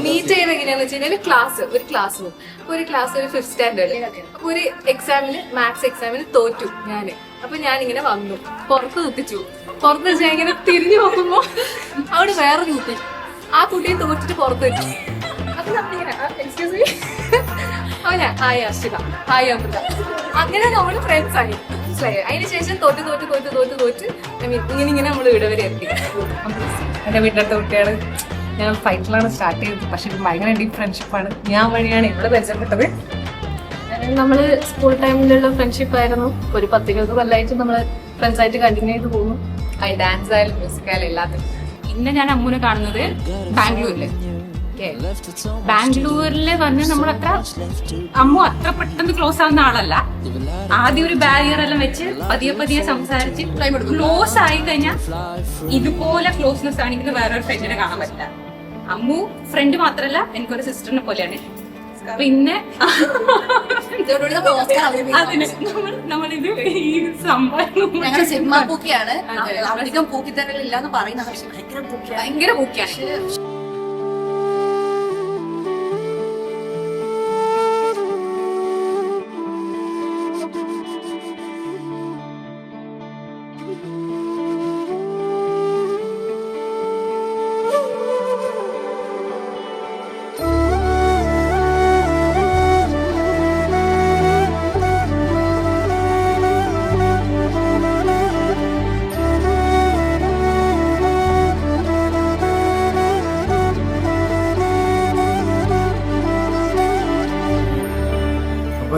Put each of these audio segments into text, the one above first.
Meet ചെയ്ത് എങ്ങനെയാന്ന് വെച്ച് കഴിഞ്ഞാൽ ഒരു ക്ലാസ് ഒരു 5th സ്റ്റാൻഡേർഡ്. അപ്പൊ ഒരു എക്സാമിന് മാത്സ് എക്സാമിന് തോറ്റു ഞാന്. അപ്പൊ ഞാനിങ്ങനെ വന്നു, പുറത്ത് നിർത്തിച്ചു. പുറത്ത് വെച്ചാൽ ഇങ്ങനെ തിരിഞ്ഞു നോക്കുമ്പോ അവിടെ വേറൊരു കുട്ടി, ആ കുട്ടിയെ തോറ്റിട്ട് പുറത്ത് വെച്ചു. അപ്പൊ നമ്മളിങ്ങനെ എക്സ്ക്യൂസ് മീ, അവനാ ഹായ് അർഷിക, ഹായ് അമൃത, അങ്ങനെ നമ്മള് ഫ്രണ്ട്സ് ആയി. മനസ്സിലായി? അതിനുശേഷം തോറ്റ് ഇങ്ങനെ നമ്മൾ ഇവിടെ വരെ എത്തി. എന്റെ വീട്ടിലത്തെ കുട്ടിയാണ്. ഞാൻ ഫൈറ്റിലാണ് സ്റ്റാർട്ട് ചെയ്തത്, പക്ഷെ ഭയങ്കര ഡീപ് ഫ്രണ്ട്ഷിപ്പാണ്. ഞാൻ വഴിയാണ് ഇവിടെ പരിചയപ്പെട്ടത്. നമ്മള് സ്കൂൾ ടൈമിലുള്ള ഫ്രണ്ട്ഷിപ്പ് ആയിരുന്നു. ഒരു 10-20 കൊല്ലമായിട്ട് നമ്മള് ഫ്രണ്ട്സ് ആയിട്ട് കണ്ടിന്യൂ ചെയ്ത് പോകുന്നു. ഡാൻസ് ആയാലും മ്യൂസിക് ആയാലും എല്ലാത്തിനും. പിന്നെ ഞാൻ അമ്മൂനെ കാണുന്നത് ബാംഗ്ലൂരില്. ബാംഗ്ലൂരില് വന്ന് നമ്മളത്ര അമ്മു അത്ര പെട്ടെന്ന് ക്ലോസ് ആവുന്ന ആളല്ല. ആദ്യം ഒരു ബാരിയർ എല്ലാം വെച്ച് പതിയെ സംസാരിച്ച് ക്ലോസ് ആയി കഴിഞ്ഞാൽ ഇതുപോലെ ക്ലോസ്നെസ് ആണെങ്കിൽ വേറൊരു ഫ്രണ്ടിനെ കാണാൻ പറ്റില്ല. അമ്മു ഫ്രണ്ട് മാത്രല്ല, എനിക്കൊരു സിസ്റ്ററിനെ പോലെയാണ്. പിന്നെ നമ്മളിത് ഈ സംഭവം സിനിമ പൂക്കിയാണ്. അധികം പൂക്കി തരലില്ല എന്ന് പറയുന്നത്, ഭയങ്കര പൂക്കിയാണ്.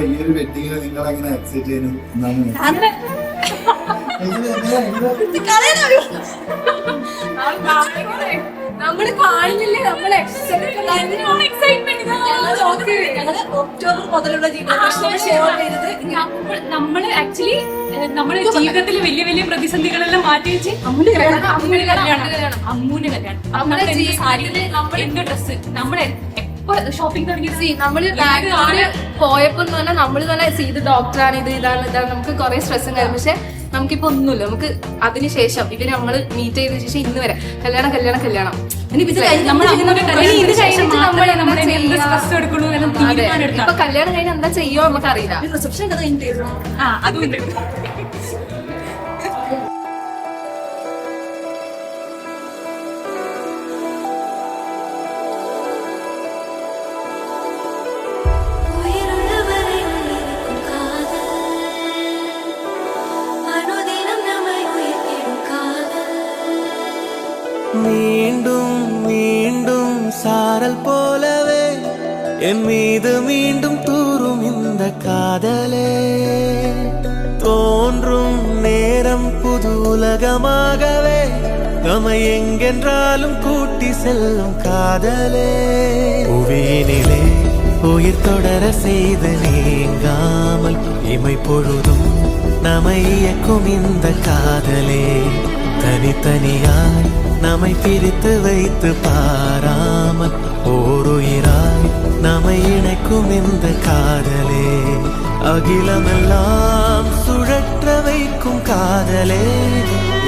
ഈ ഒരു വെഡിങ്ങിന് നിങ്ങൾ എങ്ങനെ എക്സൈറ്റ് ചെയ്യുന്നു? നമ്മള് കാണുന്നില്ലേ, നമ്മള് ഒക്ടോബർ മുതലുള്ള നമ്മള് ആക്ച്വലി നമ്മുടെ ജീവിതത്തിൽ വലിയ വലിയ പ്രതിസന്ധികളെല്ലാം മാറ്റി വെച്ച് അമ്മൂന്റെ കല്യാണം. എന്റെ ഡ്രസ്സ് നമ്മളെ ഷോപ്പിംഗ് തുടങ്ങി. നമ്മള് ബാംഗ്ലൂര് പോയപ്പോ തന്നെ നമ്മള് തന്നെ ഇത് ഡോക്ടറാണ്, ഇതാണ് നമുക്ക് കുറെ സ്ട്രെസ്സും കാര്യം. പക്ഷെ നമുക്കിപ്പോ ഒന്നുമില്ല. നമുക്ക് അതിനുശേഷം ഇവര് നമ്മള് മീറ്റ് ചെയ്ത ശേഷം ഇന്ന് വരെ കല്യാണം ഇപ്പൊ കല്യാണം കഴിഞ്ഞാൽ എന്താ ചെയ്യോ നമുക്ക് അറിയില്ല. റിസപ്ഷൻ അതുകൊണ്ട് மீண்டும் மீண்டும் சாரல் போலவே என் மீது மீண்டும் தூரும் இந்த காதலே தோன்றும் நேரம் புது உலகமாகவே நம்மை எங்கென்றாலும் கூட்டி செல்லும் காதலே புவியினிலே உயிர் தொடர செய்து நீங்காமல் இமை பொழுதும் நம்மை இயக்கும் இந்த காதலே தனித்தனியாய் நம்மை பிரித்து வைத்து பாராமல் ஓருயிராய் நம்மை இணைக்கும் இந்த காதலே அகிலமெல்லாம் சுழற்ற வைக்கும் காதலே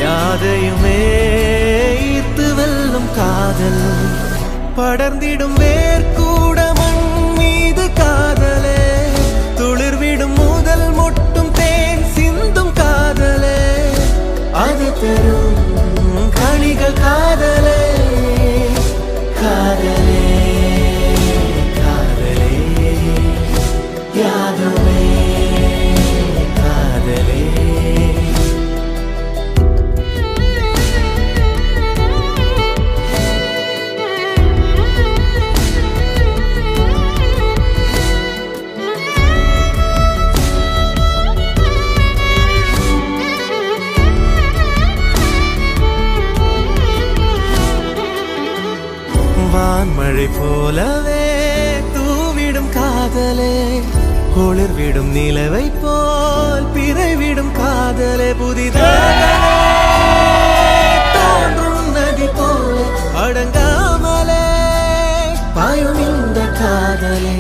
யாதையுமே ஈர்த்து வெல்லும் காதல் படர்ந்திடும் வேர்க்கூட மண் மீது காதலே துளிர்விடும் முதல் மொட்டும் தேன் சிந்தும் காதலே அது பெரும் கணிகள் காதலே காதலே காதலே யாதுமே காதலே வான்மழை போலவே தூவிடும் காதலே ஒளிர்விடும் நிலவை போல் பிறைவிடும் காதலே புதிதாக தோன்றும் நதி போல அடங்காமலே பாயும் இந்த காதலே